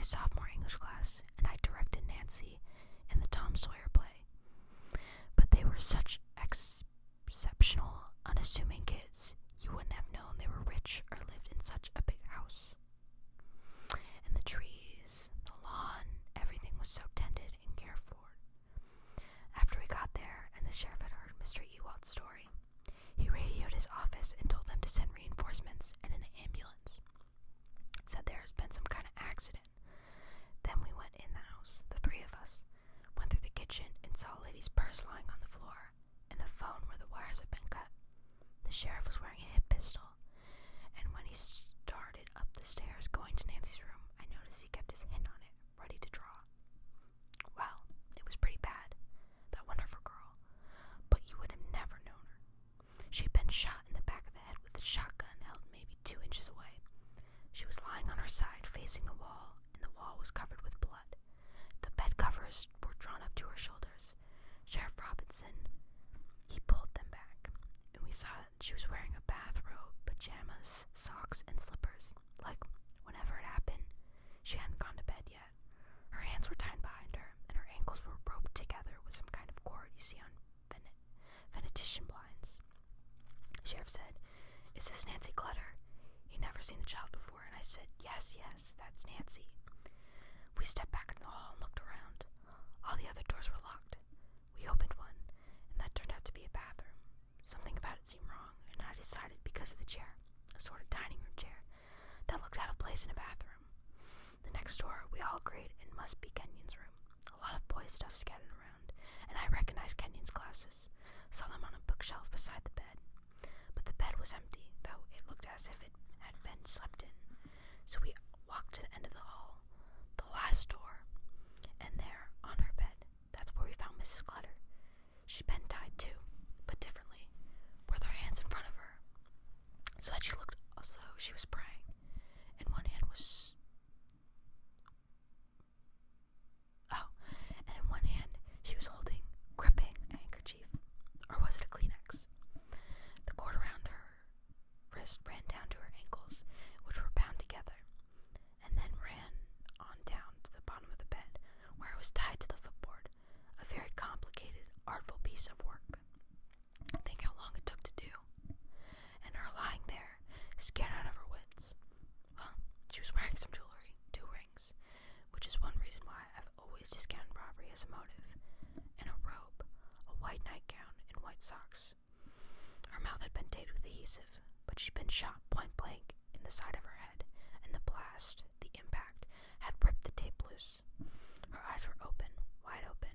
my sophomore English class, and I directed Nancy in the Tom Sawyer play. But they were such exceptional, unassuming kids, you wouldn't have known they were rich or lived in such a big house. And the trees, the lawn, everything was so tended and cared for. After we got there and the sheriff had heard Mr. Ewald's story, he radioed his office and told them to send reinforcements and an ambulance. Said there has been some kind of accident. Then we went in the house, the three of us, went through the kitchen and saw a lady's purse lying on the floor and the phone where the wires had been cut. The sheriff was wearing a hip pistol, and when he started up the stairs going to Nancy's room, I noticed he kept his hand on it, ready to draw. Well, it was pretty bad, that wonderful girl, but you would have never known her. She had been shot in the back of the head with a shotgun held maybe 2 inches away. She was lying on her side facing the wall, and the wall was covered with blood. The bed covers were drawn up to her shoulders. Sheriff Robinson, he pulled them back, and we saw that she was wearing a bathrobe, pajamas, socks, and slippers. Like, whenever it happened, she hadn't gone to bed yet. Her hands were tied behind her, and her ankles were roped together with some kind of cord you see on venetian blinds. Sheriff said, "Is this Nancy Clutter?" He'd never seen the child before, and I said, yes, that's Nancy. We stepped back in the hall and looked around. All the other doors were locked. We opened one, and that turned out to be a bathroom. Something about it seemed wrong, and I decided because of the chair, a sort of dining room chair, that looked out of place in a bathroom. The next door, we all agreed it must be Kenyon's room. A lot of boys' stuff scattered around, and I recognized Kenyon's glasses, saw them on a bookshelf beside the bed. But the bed was empty, though it looked as if it had been slept in. So we walked to the end of the hall, the last door, and there, on her bed, that's where we found Mrs. Clutter. She'd been tied too, but differently, with her hands in front of her, so that she looked as though she was praying. In one hand was... and in one hand she was gripping a handkerchief, or was it a Kleenex? The cord around her wrist ran down to her ankles, which were bound together, and then ran on down to the bottom of the bed, where it was tied to the footboard, a very complicated, artful piece of work. Think how long it took to do. And her lying there, scared out of her wits. Well, she was wearing some jewelry, 2 rings, which is one reason why I've always discounted robbery as a motive, and a robe, a white nightgown, and white socks. Her mouth had been taped with adhesive, but she'd been shot point blank in the side of her head, and the blast, the impact, had ripped the tape loose. Her eyes were open, wide open,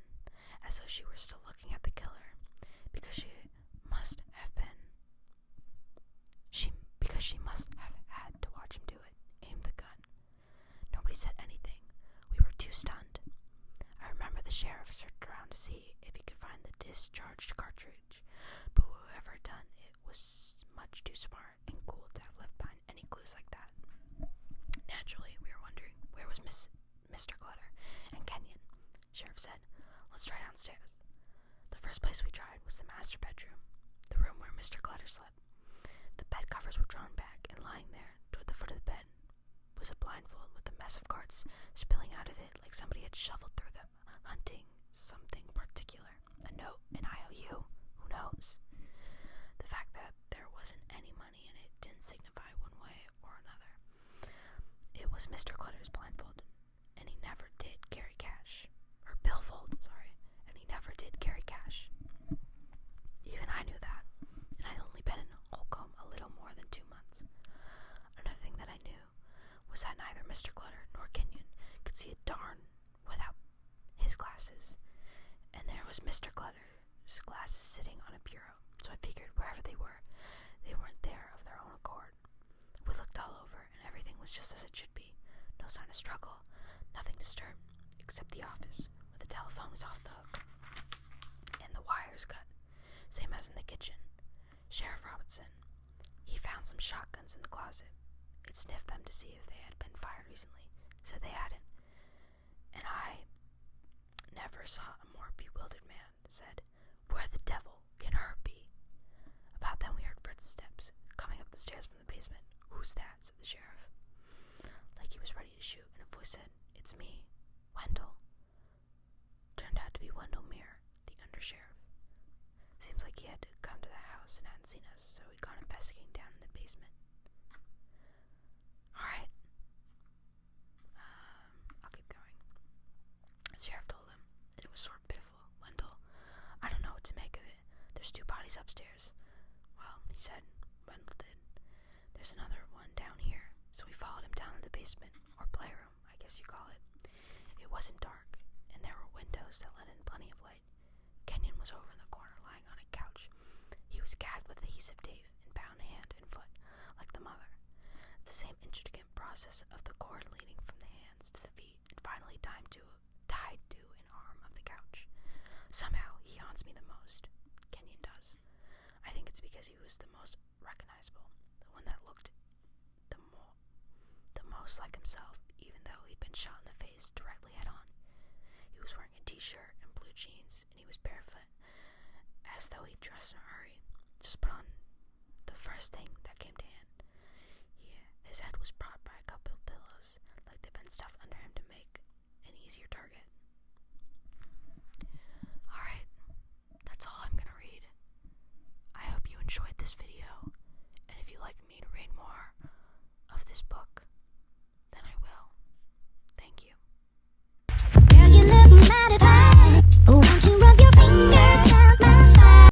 as though she were still looking at the killer, because she must have had to watch him do it, aim the gun. Nobody said anything. We were too stunned. I remember the sheriff searched around to see if he could find the discharged cartridge, but whoever had done it was much too smart and cool to have left behind any clues like that. Naturally, we were wondering, where was Mr. Clutter and Kenyon? Sheriff said, "Let's try downstairs." The first place we tried was the master bedroom, the room where Mr. Clutter slept. The bed covers were drawn back, and lying there, toward the foot of the bed, was a blindfold with a mess of cards spilling out of it like somebody had shuffled through them, hunting something particular. A note, an IOU, who knows? The fact that there wasn't any money in it didn't signify one way or another. It was Mr. Clutter's blindfold, and he never did carry cash. Or billfold, and he never did carry cash. Even I knew that, and I'd only been in Holcomb a little more than 2 months. Another thing that I knew was that neither Mr. Clutter nor Kenyon could see a darn without his glasses, and there was Mr. Clutter's glasses sitting on a bureau, so I figured wherever they weren't there of their own accord. We looked all over, and everything was just as it should be. No sign of struggle, nothing disturbed, except the office, where the telephone was off the hook, and the wires cut, same as in the kitchen. Sheriff Robinson, he found some shotguns in the closet. He'd sniffed them to see if they had been fired recently, said they hadn't, and I never saw a more bewildered man, said, "Where the devil can her be?" About then we heard footsteps coming up the stairs from the basement. "Who's that?" said the sheriff, like he was ready to shoot, and a voice said, house and hadn't seen us, so we'd gone investigating down in the basement. Alright. I'll keep going. The sheriff told him, and it was sort of pitiful. Wendell, I don't know what to make of it. There's 2 bodies upstairs. Well, he said, Wendell did. There's another one down here. So we followed him down to the basement, or playroom, I guess you call it. It wasn't dark, and there were windows that let in plenty of light. Kenyon was over in the corner, lying on a couch. He was gagged with adhesive tape and bound hand and foot, like the mother. The same intricate process of the cord leading from the hands to the feet, and finally tied to an arm of the couch. Somehow, he haunts me the most. Kenyon does. I think it's because he was the most recognizable, the one that looked the most like himself, even though he'd been shot in the face directly head on. He was wearing a t-shirt and blue jeans, and he was barefoot, as though he'd dressed in a hurry. Just put on